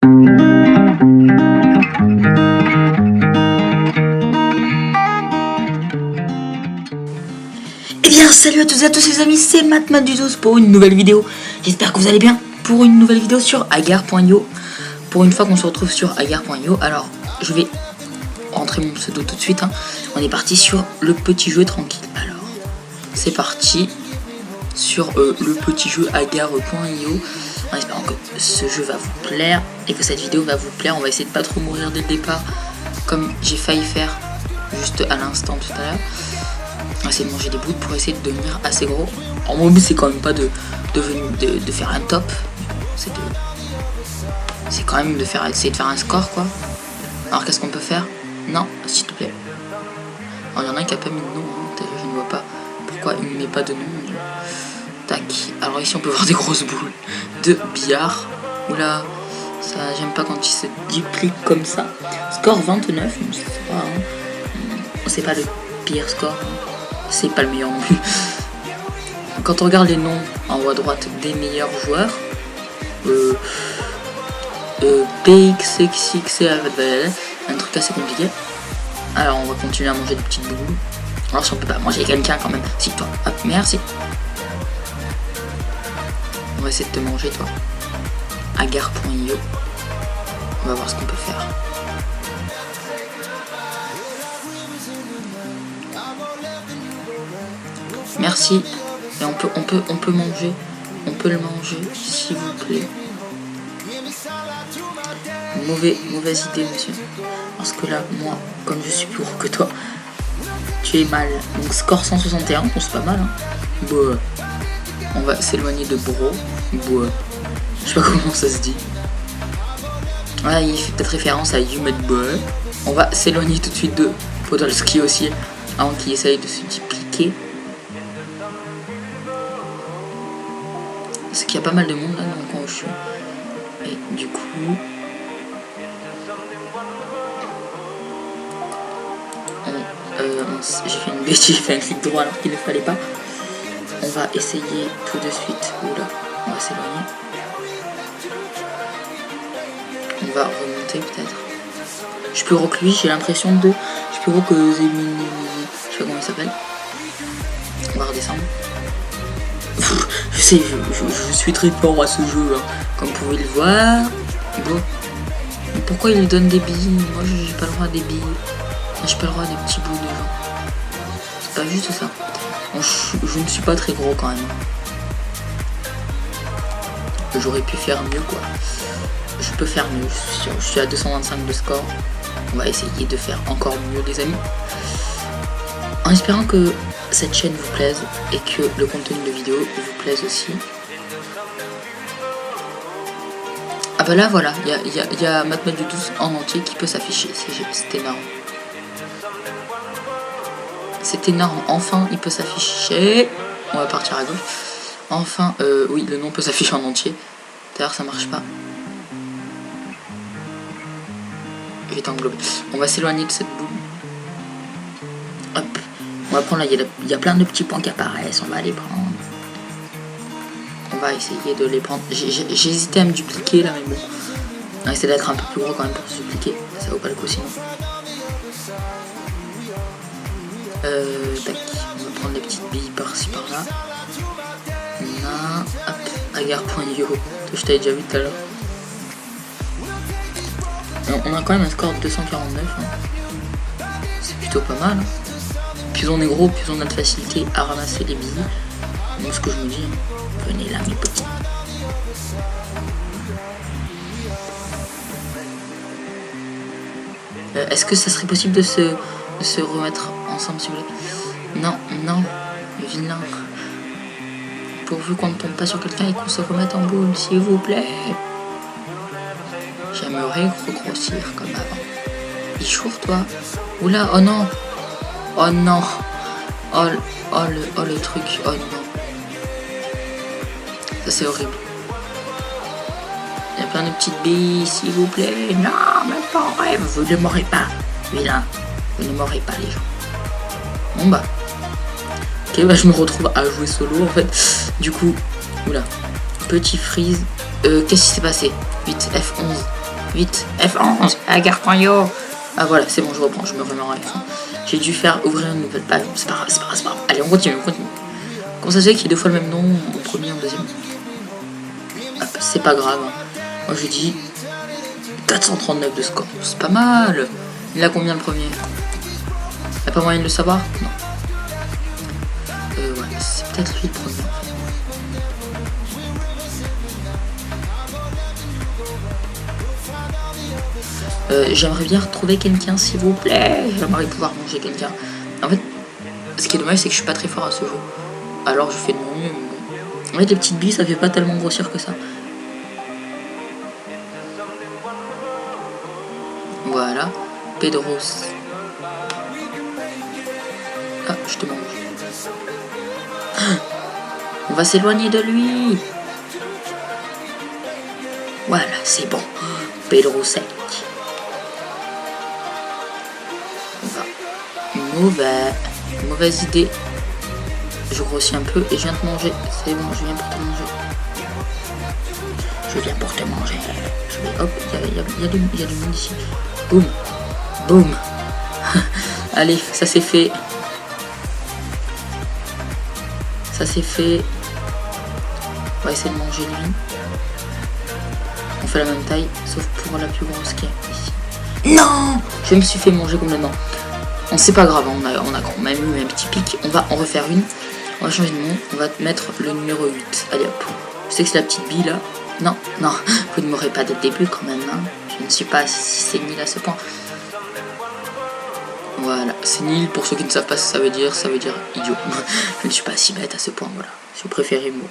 Eh bien salut à toutes et à tous les amis, c'est Mathmat12 pour une nouvelle vidéo. J'espère que vous allez bien pour une nouvelle vidéo sur Agar.io. Pour une fois qu'on se retrouve sur Agar.io, alors je vais rentrer mon pseudo tout de suite. On est parti sur le petit jeu tranquille. Alors c'est parti sur le petit jeu Agar.io. En espérant que ce jeu va vous plaire et que cette vidéo va vous plaire. On va essayer de pas trop mourir dès le départ comme j'ai failli faire juste à l'instant tout à l'heure. On va essayer de manger des bouts pour essayer de devenir assez gros. Alors mon but c'est quand même pas de faire un top, c'est quand même essayer de faire un score quoi. Alors qu'est-ce qu'on peut faire? Non, s'il te plaît. Alors il y en a un qui a pas mis de nom, je ne vois pas pourquoi il ne met pas de nom. Tac, alors ici on peut voir des grosses boules de billard. Oula, ça j'aime pas quand il se duplique comme ça. Score 29, c'est pas le pire score. C'est pas le meilleur non plus. Quand on regarde les noms en haut à droite des meilleurs joueurs, PXXX, un truc assez compliqué. Alors on va continuer à manger des petites boules. Alors si on peut pas manger quelqu'un quand même, si toi, hop, merci. On va essayer de te manger toi. Agar.io. On va voir ce qu'on peut faire. Merci. Et on peut manger. On peut le manger, s'il vous plaît. Mauvaise idée, monsieur. Parce que là, moi, comme je suis plus gros que toi, tu es mal. Donc score 161, bon, c'est pas mal. Bon, on va s'éloigner de Bro. Bon, je sais pas comment ça se dit. Voilà, il fait peut-être référence à Yumet Boy. On va s'éloigner tout de suite de Podolski aussi, avant qu'il essaye de se dupliquer. Parce qu'il y a pas mal de monde là dans le coin où je suis. Et du coup... j'ai fait une bêtise, j'ai fait un clic droit alors qu'il ne fallait pas. On va essayer tout de suite. Oula, on va s'éloigner. On va remonter peut-être. Je suis plus gros que lui, j'ai l'impression de... Je suis plus gros que Zemini... Je sais pas comment il s'appelle. On va redescendre. Je sais, je suis très fort à ce jeu, comme vous pouvez le voir. Bon. Mais pourquoi il lui donne des billes? Moi j'ai pas le droit des billes. J'ai pas le droit des petits bouts de gens. C'est pas juste ça. Bon, je ne suis pas très gros quand même. J'aurais pu faire mieux quoi. Je peux faire mieux, je suis à 225 de score. On va essayer de faire encore mieux les amis. En espérant que cette chaîne vous plaise et que le contenu de vidéo vous plaise aussi. Ah bah là voilà, il y a Mathmat12 en entier qui peut s'afficher, c'est énorme. C'est énorme, enfin il peut s'afficher. On va partir à gauche. Enfin, oui, le nom peut s'afficher en entier. D'ailleurs ça marche pas. J'ai été englobé. On va s'éloigner de cette boule. Hop. On va prendre là, il y a plein de petits points qui apparaissent, on va les prendre. On va essayer de les prendre. J'ai hésité à me dupliquer là, mais bon. On va essayer d'être un peu plus gros quand même pour se dupliquer. Ça vaut pas le coup sinon. Tac. On va prendre les petites billes par-ci par-là. Hop. Agar.io. Je t'avais déjà vu tout à l'heure. On a quand même un score de 249. C'est plutôt pas mal. Plus on est gros, plus on a de facilité à ramasser les billes. Donc ce que je me dis, venez là mes petits. Est-ce que ça serait possible de se remettre ensemble s'il vous plaît? Non, non, vilain. Pourvu qu'on ne tombe pas sur quelqu'un et qu'on se remette en boule, s'il vous plaît. J'aimerais grossir comme avant. Il chauffe toi. Oula, oh non. Oh non. Oh le truc. Oh non. Ça c'est horrible. Il y a plein de petites billes, s'il vous plaît. Non, même pas en rêve. Vous ne m'aurez pas. Vilain. Vous ne m'aurez pas les gens. Bon bah. Ok, bah je me retrouve à jouer solo en fait. Du coup, oula. Petit freeze. Qu'est-ce qui s'est passé? 8 F11. Vite, F11, Agar.io. Ah voilà, c'est bon, je reprends, je me remets en F1. J'ai dû faire ouvrir une nouvelle page. C'est pas grave, c'est pas grave, c'est pas grave. Allez, on continue. Comment ça se fait qu'il y ait 2 fois le même nom, en premier et en deuxième? Hop, c'est pas grave. Moi je dis 439 de score. C'est pas mal. Il a combien le premier? Y'a pas moyen de le savoir? Non. Ouais, c'est peut-être lui le premier. J'aimerais bien retrouver quelqu'un, s'il vous plaît. J'aimerais pouvoir manger quelqu'un. En fait, ce qui est dommage, c'est que je suis pas très fort à ce jeu. Alors je fais de mon mieux. En fait, les petites billes, ça fait pas tellement grossir que ça. Voilà. Pedros. Ah, je te mange. On va s'éloigner de lui. Voilà, c'est bon. Pedro sec. Mauvaise idée. Je grossis un peu et je viens te manger. C'est bon, je viens pour te manger. Je viens pour te manger. Je vais... Hop, il y a du monde ici. Boum. Boum. Allez, ça c'est fait. Ça c'est fait. On va essayer de manger lui. On fait la même taille, sauf pour la plus grosse qui est ici. Non! Je me suis fait manger complètement. On c'est pas grave, on a quand même eu un petit pic. On va en refaire une. On va changer de nom. On va mettre le numéro 8. Allez hop. Je sais que c'est la petite bille là. Non, non, vous ne m'aurez pas dès le début quand même. Hein. Je ne suis pas si sénile à ce point. Voilà, sénile, pour ceux qui ne savent pas ce que ça veut dire idiot. Je ne suis pas si bête à ce point, voilà. Si vous préférez, bon.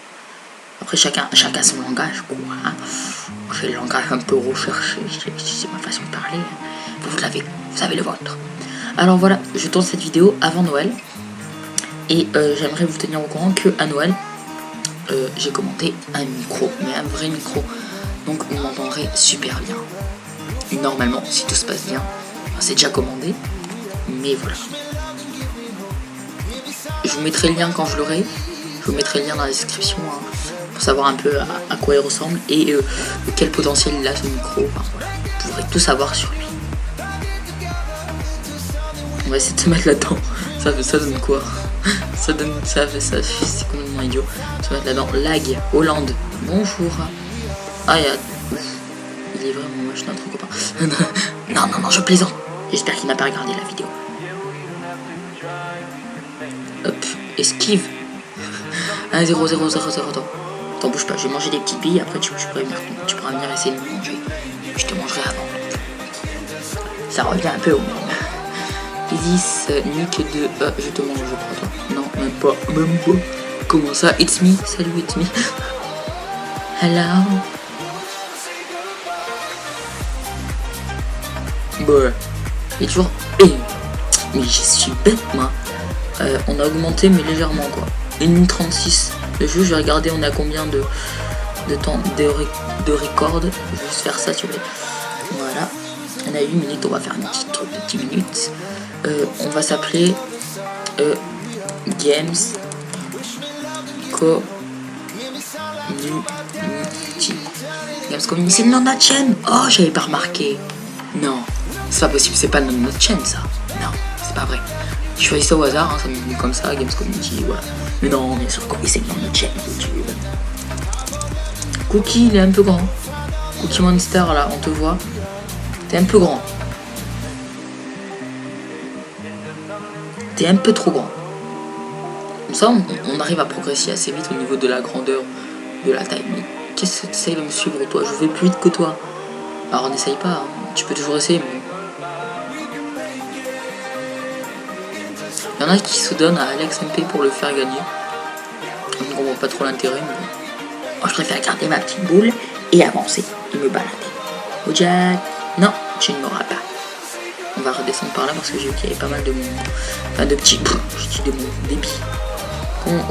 Après, chacun son langage, quoi. Hein. J'ai le langage un peu recherché, c'est ma façon de parler. Vous avez le vôtre. Alors voilà, je tourne cette vidéo avant Noël. Et j'aimerais vous tenir au courant qu'à Noël, j'ai commandé un micro, mais un vrai micro. Donc vous m'entendrez super bien. Et normalement, si tout se passe bien, c'est déjà commandé. Mais voilà. Je vous mettrai le lien quand je l'aurai. Je vous mettrai le lien dans la description hein, pour savoir un peu à quoi il ressemble et quel potentiel il a ce micro. Enfin, voilà. Vous pourrez tout savoir sur lui. On va essayer de se mettre là-dedans. Ça donne quoi? Ça c'est complètement idiot. Ça va être là-dedans. Lag, Hollande. Bonjour. Ah, il est vraiment moche notre copain. non, je plaisante. J'espère qu'il n'a pas regardé la vidéo. Hop, esquive. 1, 0, 0, 0, 0, T'en bouge pas, je vais manger des petites billes, après tu pourras venir essayer de me manger. Je te mangerai avant. Ça revient un peu au même. Isis, Nick de... je te mange, je crois, toi. Non, même pas. Comment ça? It's me. Salut, it's me. Hello. Bah, et toujours... mais je suis bête, moi. On a augmenté, mais légèrement, quoi. 1 minute 36. Le jeu, je vais regarder, on a combien de temps de record. Je vais juste faire ça, tu vois. Voilà. On a 8 minutes, on va faire une petite truc de 10 minutes. On va s'appeler Games Community. C'est le nom de notre chaîne. Oh, j'avais pas remarqué. Non, c'est pas possible, c'est pas le nom de notre chaîne, ça. Non, c'est pas vrai. Je choisis ça au hasard, hein, ça m'est venu comme ça, Games Community, voilà. Mais non, bien sûr, c'est le nom de notre chaîne, YouTube. Cookie, il est un peu grand. Cookie Monster, là, on te voit. T'es un peu grand. T'es un peu trop grand. Comme ça, on arrive à progresser assez vite au niveau de la grandeur de la taille. Mais qu'est-ce que tu essayes de me suivre, toi? Je vais plus vite que toi. Alors, n'essaye pas. Hein. Tu peux toujours essayer, mais... Il y en a qui se donnent à Alex MP pour le faire gagner. Je ne comprends pas trop l'intérêt, mais... Moi, je préfère garder ma petite boule et avancer et me balader. Oh, Jack. Non, tu ne m'auras pas. On va redescendre par là parce que j'ai vu qu'il y avait pas mal de monde. Enfin, de petits... Je dis de monde, des billes.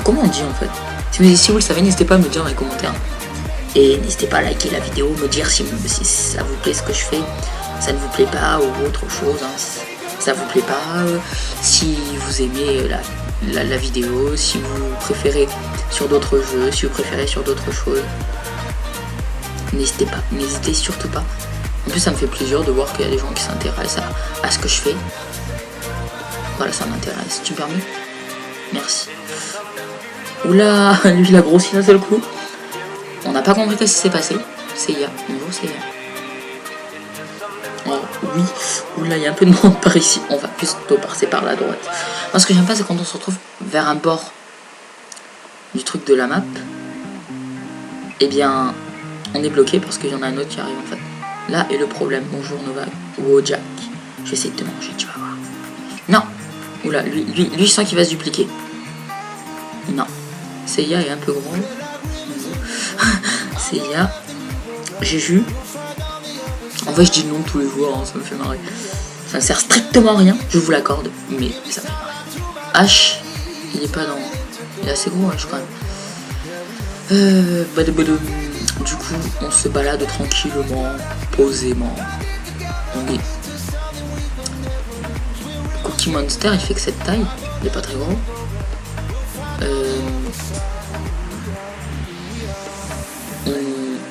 Comment on dit, en fait? Si vous le savez, n'hésitez pas à me dire dans les commentaires. Et n'hésitez pas à liker la vidéo, me dire si ça vous plaît ce que je fais, ça ne vous plaît pas ou autre chose. Hein. Si ça vous plaît pas, si vous aimez la vidéo, si vous préférez sur d'autres jeux, si vous préférez sur d'autres choses. N'hésitez surtout pas. En plus, ça me fait plaisir de voir qu'il y a des gens qui s'intéressent à ce que je fais. Voilà, ça m'intéresse. Tu me permets? Merci. Oula, lui il a grossi d'un seul coup. On n'a pas compris ce qui s'est passé. C'est Seiya. Bonjour Seiya. Oh oui. Oula, il y a un peu de monde par ici. On va plutôt passer par la droite. Moi, ce que j'aime pas, c'est quand on se retrouve vers un bord du truc de la map. Eh bien, on est bloqué parce qu'il y en a un autre qui arrive en fait. Là est le problème. Bonjour Nova. Wow Jack. Je vais essayer de te manger, tu vas voir. Non. Oula, lui je sens qu'il va se dupliquer. Non. Seiya est un peu gros. Seiya. J'ai vu. En fait, je dis non tous les jours, hein, ça me fait marrer. Ça ne sert strictement à rien, je vous l'accorde, mais ça me fait marrer. H, il est pas dans. Il est assez gros, H quand même. Du coup, on se balade tranquillement, posément. On est. Cookie Monster, il fait que cette taille, il est pas très gros.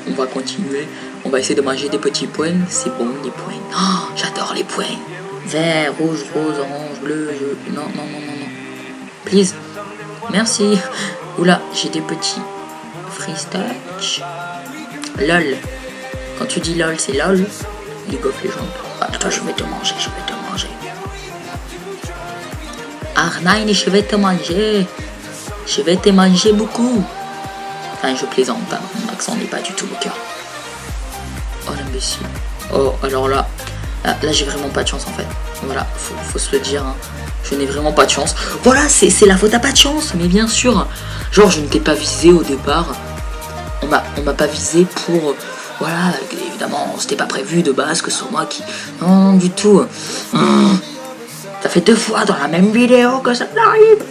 On va continuer. On va essayer de manger des petits points. C'est bon, les points. Oh, j'adore les points. Vert, rouge, rose, orange, bleu, jaune. Non, non, non, non, non. Please. Merci. Oula, j'ai des petits freeze-touch. LOL. Quand tu dis LOL, c'est LOL. League of Legends. Ah, toi, je vais te manger, je vais te manger. Arnine, je vais te manger. Je vais te manger beaucoup. Enfin, je plaisante, hein. Mon accent n'est pas du tout le cœur. Oh l'imbécile. Oh, alors là j'ai vraiment pas de chance en fait. Voilà, faut se le dire, hein. Je n'ai vraiment pas de chance. Voilà, c'est la faute à pas de chance, mais bien sûr. Genre, je ne t'ai pas visé au départ. On m'a pas visé pour... Voilà, évidemment, c'était pas prévu de base que ce soit moi qui... Non, du tout. Ça fait 2 fois dans la même vidéo que ça m'arrive.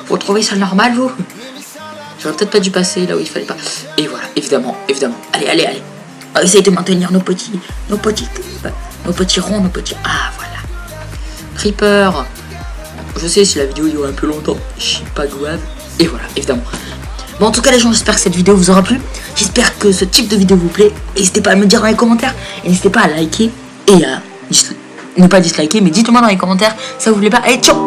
Vous trouvez ça normal, vous? J'aurais peut-être pas dû passer là où il fallait pas. Et voilà, évidemment. Allez. On va essayer de maintenir nos petits ronds, nos petits... Ah, voilà. Creeper. Je sais si la vidéo dure un peu longtemps, je sais pas grave. Et voilà, évidemment. Bon, en tout cas, les gens, j'espère que cette vidéo vous aura plu. J'espère que ce type de vidéo vous plaît. N'hésitez pas à me dire dans les commentaires. Et n'hésitez pas à liker et à... ne pas disliker, mais dites-moi dans les commentaires si ça vous plaît pas. Allez, ciao!